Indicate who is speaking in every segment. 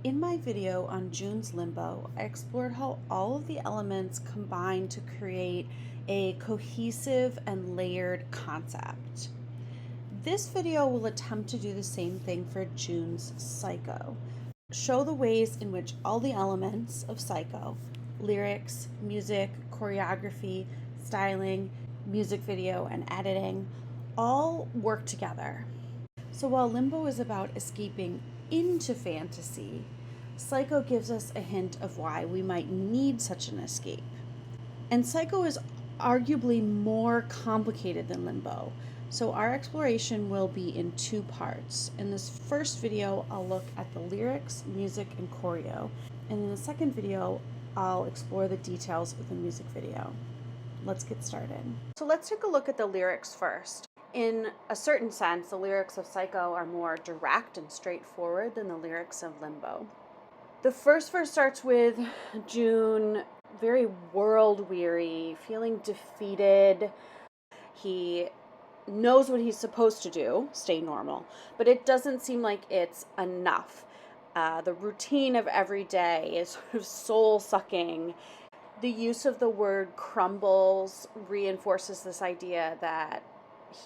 Speaker 1: In my video on June's Limbo, I explored how all of the elements combine to create a cohesive and layered concept. This video will attempt to do the same thing for June's Psycho. Show the ways in which all the elements of Psycho, lyrics, music, choreography, styling, music video, and editing, all work together. So while Limbo is about escaping into fantasy, Psycho gives us a hint of why we might need such an escape. And Psycho is arguably more complicated than Limbo, so our exploration will be in two parts. In this first video, I'll look at the lyrics, music, and choreo, and in the second video, I'll explore the details of the music video. Let's get started. So let's take a look at the lyrics first. In a certain sense, the lyrics of Psycho are more direct and straightforward than the lyrics of Limbo. The first verse starts with June very world-weary, feeling defeated. He knows what he's supposed to do, stay normal, but it doesn't seem like it's enough. The routine of every day is sort of soul-sucking. The use of the word crumbles reinforces this idea that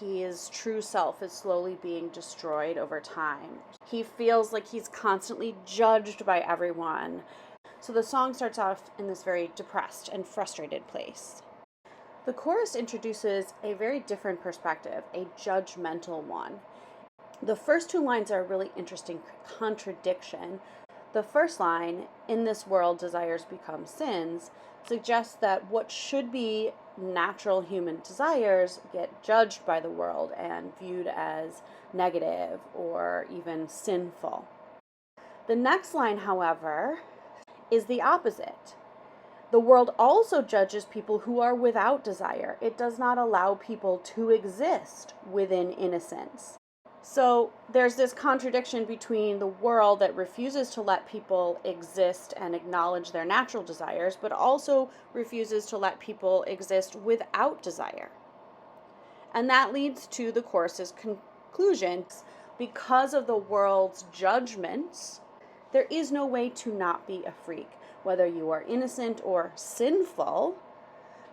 Speaker 1: his true self is slowly being destroyed over time. He feels like he's constantly judged by everyone. So the song starts off in this very depressed and frustrated place. The chorus introduces a very different perspective, a judgmental one. The first two lines are a really interesting contradiction. The first line, "In this world desires become sins," suggests that what should be natural human desires get judged by the world and viewed as negative or even sinful. The next line, however, is the opposite. The world also judges people who are without desire. It does not allow people to exist within innocence. So there's this contradiction between the world that refuses to let people exist and acknowledge their natural desires, but also refuses to let people exist without desire. And that leads to the chorus's conclusion. Because of the world's judgments, there is no way to not be a freak. Whether you are innocent or sinful,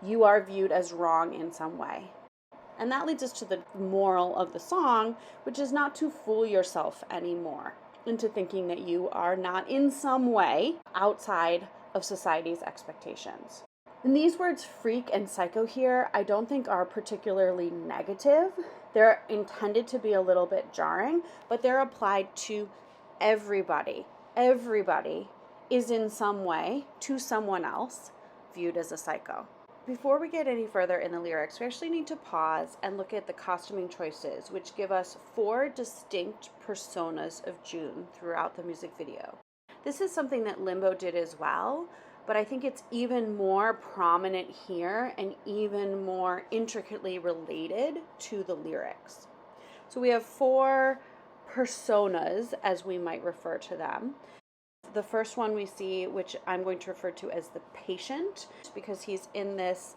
Speaker 1: you are viewed as wrong in some way. And that leads us to the moral of the song, which is not to fool yourself anymore into thinking that you are not in some way outside of society's expectations. And these words freak and psycho here, I don't think are particularly negative. They're intended to be a little bit jarring, but they're applied to everybody. Everybody is in some way, to someone else, viewed as a psycho. Before we get any further in the lyrics, we actually need to pause and look at the costuming choices, which give us 4 distinct personas of June throughout the music video. This is something that Limbo did as well, but I think it's even more prominent here and even more intricately related to the lyrics. So we have 4 personas, as we might refer to them. The first one we see, which I'm going to refer to as the patient, because he's in this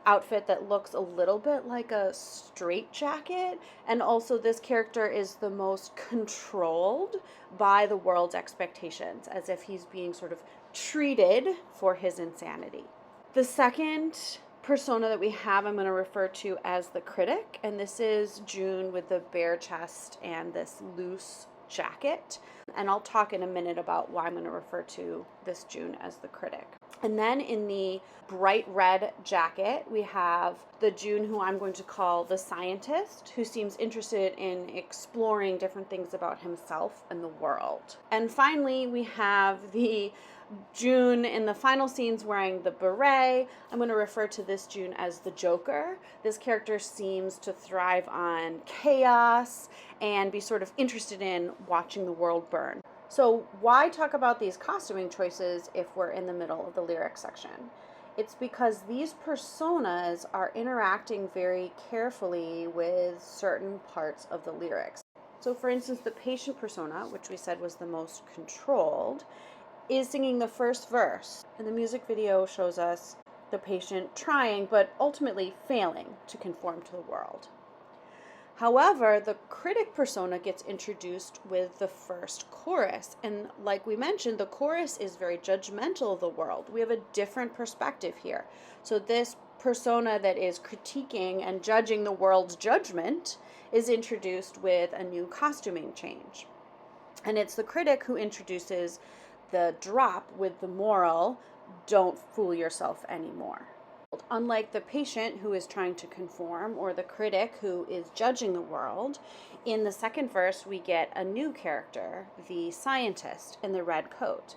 Speaker 1: outfit that looks a little bit like a straitjacket, and also this character is the most controlled by the world's expectations, as if he's being sort of treated for his insanity. The second persona that we have, I'm going to refer to as the critic, and this is June with the bare chest and this loose jacket, and I'll talk in a minute about why I'm going to refer to this June as the critic. And then in the bright red jacket, we have the June who I'm going to call the scientist, who seems interested in exploring different things about himself and the world. And finally, we have the June in the final scenes wearing the beret. I'm going to refer to this June as the Joker. This character seems to thrive on chaos and be sort of interested in watching the world burn. So why talk about these costuming choices if we're in the middle of the lyric section? It's because these personas are interacting very carefully with certain parts of the lyrics. So for instance, the patient persona, which we said was the most controlled, is singing the first verse, and the music video shows us the patient trying but ultimately failing to conform to the world. However, the critic persona gets introduced with the first chorus. And like we mentioned, the chorus is very judgmental of the world. We have a different perspective here. So this persona that is critiquing and judging the world's judgment is introduced with a new costuming change. And it's the critic who introduces the drop with the moral, don't fool yourself anymore. Unlike the patient who is trying to conform or the critic who is judging the world, in the second verse we get a new character, the scientist in the red coat.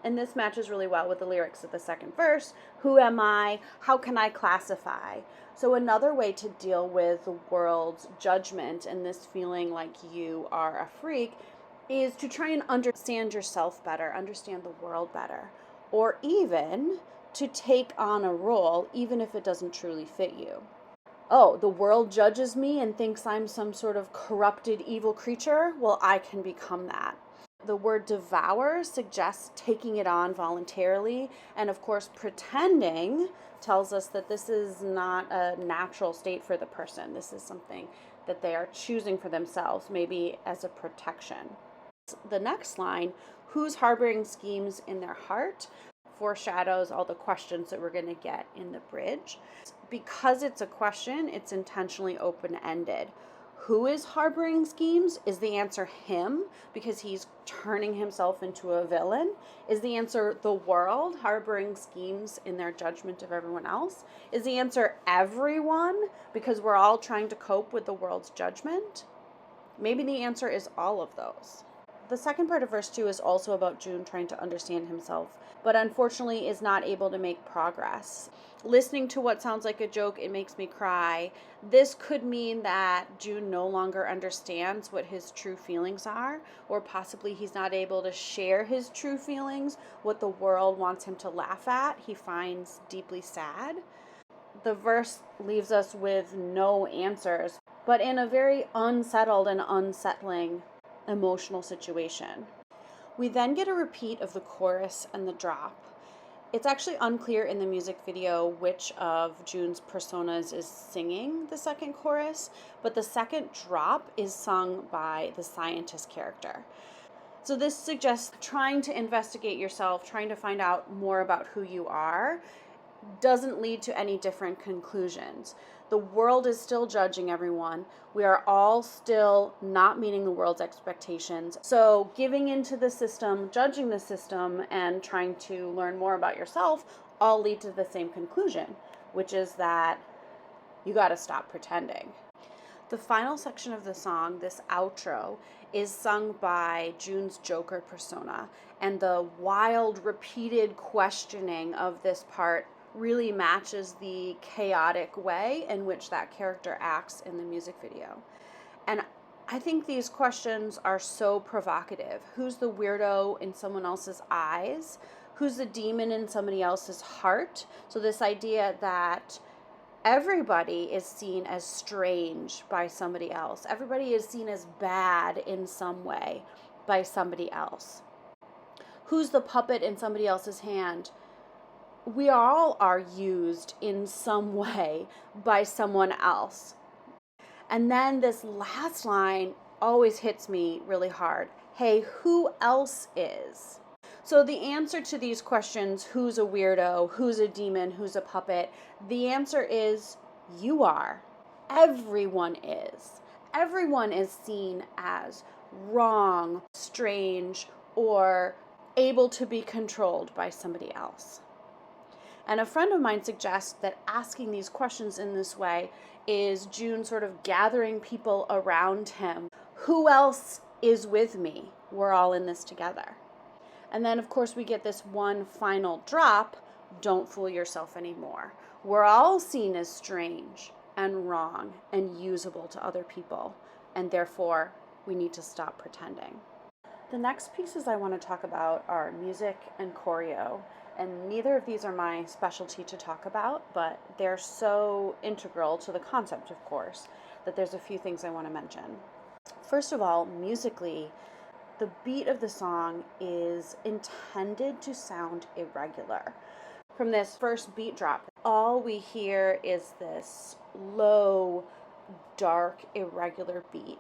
Speaker 1: And this matches really well with the lyrics of the second verse. Who am I? How can I classify? So another way to deal with the world's judgment and this feeling like you are a freak is to try and understand yourself better, understand the world better, or even to take on a role even if it doesn't truly fit you. Oh, the world judges me and thinks I'm some sort of corrupted evil creature? Well, I can become that. The word devour suggests taking it on voluntarily, and of course, pretending tells us that this is not a natural state for the person. This is something that they are choosing for themselves, maybe as a protection. The next line, who's harboring schemes in their heart, foreshadows all the questions that we're going to get in the bridge. Because it's a question, it's intentionally open-ended. Who is harboring schemes? Is the answer him because he's turning himself into a villain? Is the answer the world harboring schemes in their judgment of everyone else? Is the answer everyone because we're all trying to cope with the world's judgment? Maybe the answer is all of those. The second part of verse 2 is also about June trying to understand himself, but unfortunately is not able to make progress. Listening to what sounds like a joke, it makes me cry. This could mean that June no longer understands what his true feelings are, or possibly he's not able to share his true feelings, what the world wants him to laugh at, he finds deeply sad. The verse leaves us with no answers, but in a very unsettled and unsettling emotional situation. We then get a repeat of the chorus and the drop. It's actually unclear in the music video which of June's personas is singing the second chorus, but the second drop is sung by the scientist character. So this suggests trying to investigate yourself, trying to find out more about who you are, doesn't lead to any different conclusions. The world is still judging everyone. We are all still not meeting the world's expectations. So giving into the system, judging the system, and trying to learn more about yourself all lead to the same conclusion, which is that you got to stop pretending. The final section of the song, this outro, is sung by June's Joker persona, and the wild, repeated questioning of this part really matches the chaotic way in which that character acts in the music video. And I think these questions are so provocative. Who's the weirdo in someone else's eyes? Who's the demon in somebody else's heart? So this idea that everybody is seen as strange by somebody else. Everybody is seen as bad in some way by somebody else. Who's the puppet in somebody else's hand? We all are used in some way by someone else. And then this last line always hits me really hard. Hey, who else is? So the answer to these questions, who's a weirdo, who's a demon, who's a puppet, the answer is you are. Everyone is. Everyone is seen as wrong, strange, or able to be controlled by somebody else. And a friend of mine suggests that asking these questions in this way is June sort of gathering people around him. Who else is with me? We're all in this together. And then, of course, we get this one final drop, don't fool yourself anymore. We're all seen as strange and wrong and usable to other people, and therefore we need to stop pretending. The next pieces I want to talk about are music and choreo. And neither of these are my specialty to talk about, but they're so integral to the concept, of course, that there's a few things I want to mention. First of all, musically, the beat of the song is intended to sound irregular. From this first beat drop, all we hear is this low, dark, irregular beat.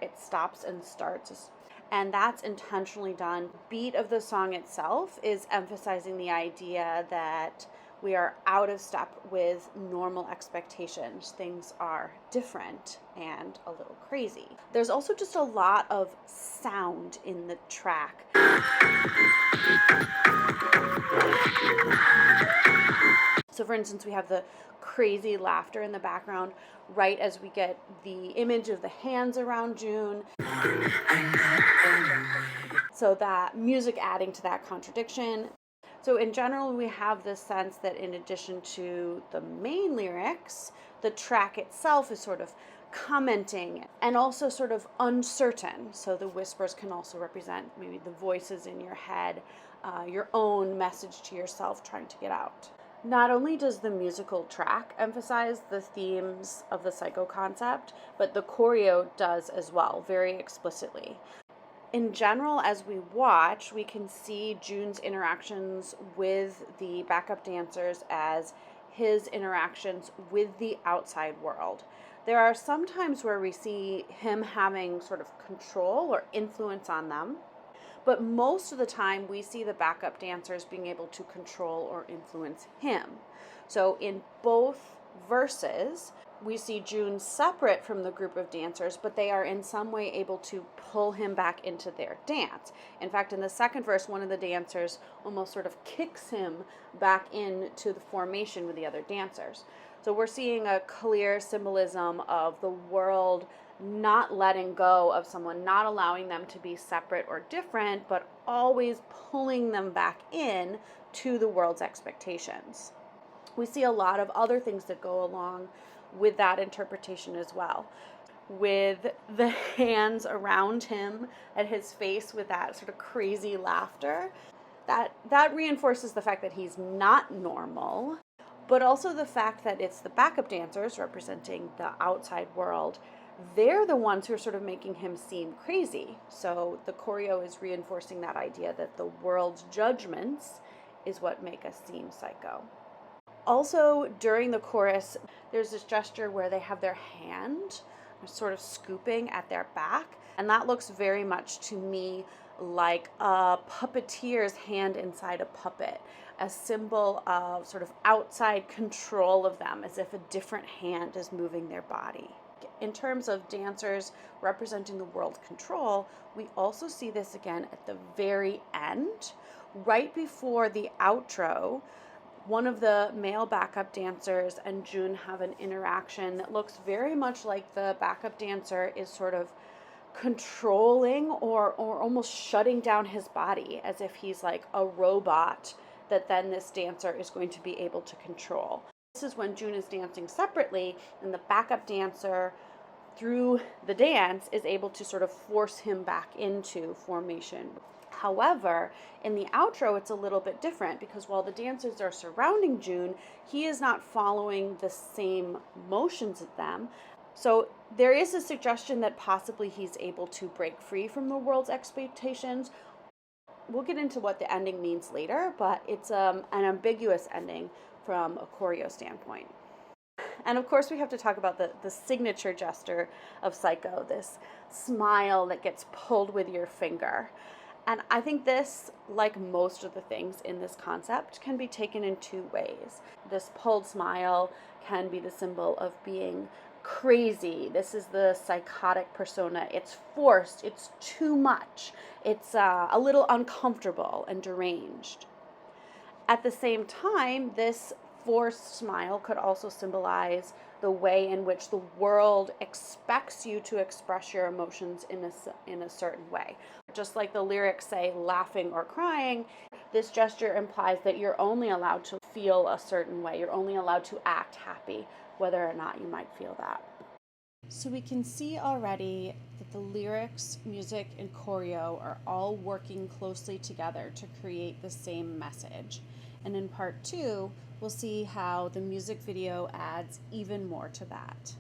Speaker 1: It stops and starts, and that's intentionally done. Beat of the song itself is emphasizing the idea that we are out of step with normal expectations. Things are different and a little crazy. There's also just a lot of sound in the track. So for instance, we have the crazy laughter in the background right as we get the image of the hands around June. So that music adding to that contradiction. So in general, we have this sense that in addition to the main lyrics, the track itself is sort of commenting and also sort of uncertain. So the whispers can also represent maybe the voices in your head, your own message to yourself trying to get out. Not only does the musical track emphasize the themes of the psycho concept, but the choreo does as well, very explicitly. In general, as we watch, we can see June's interactions with the backup dancers as his interactions with the outside world. There are some times where we see him having sort of control or influence on them, but most of the time we see the backup dancers being able to control or influence him. So in both verses, we see June separate from the group of dancers, but they are in some way able to pull him back into their dance. In fact, in the second verse, one of the dancers almost sort of kicks him back into the formation with the other dancers. So we're seeing a clear symbolism of the world not letting go of someone, not allowing them to be separate or different, but always pulling them back in to the world's expectations. We see a lot of other things that go along with that interpretation as well, with the hands around him at his face with that sort of crazy laughter. That reinforces the fact that he's not normal, but also the fact that it's the backup dancers representing the outside world. They're the ones who are sort of making him seem crazy. So the choreo is reinforcing that idea that the world's judgments is what make us seem psycho. Also, during the chorus, there's this gesture where they have their hand sort of scooping at their back, and that looks very much to me like a puppeteer's hand inside a puppet, a symbol of sort of outside control of them, as if a different hand is moving their body. In terms of dancers representing the world control, we also see this again at the very end, right before the outro. One of the male backup dancers and June have an interaction that looks very much like the backup dancer is sort of controlling or almost shutting down his body, as if he's like a robot that then this dancer is going to be able to control. This is when June is dancing separately, and the backup dancer, through the dance, is able to sort of force him back into formation. However, in the outro, it's a little bit different, because while the dancers are surrounding June, he is not following the same motions as them. So there is a suggestion that possibly he's able to break free from the world's expectations. We'll get into what the ending means later, but it's an ambiguous ending from a choreo standpoint. And of course, we have to talk about the signature gesture of Psycho, this smile that gets pulled with your finger. And I think this, like most of the things in this concept, can be taken in two ways. This pulled smile can be the symbol of being crazy. This is the psychotic persona. It's forced. It's too much. It's a little uncomfortable and deranged. At the same time, this forced smile could also symbolize the way in which the world expects you to express your emotions in a certain way. Just like the lyrics say, laughing or crying, this gesture implies that you're only allowed to feel a certain way. You're only allowed to act happy, whether or not you might feel that. So we can see already that the lyrics, music, and choreo are all working closely together to create the same message. And in part 2, we'll see how the music video adds even more to that.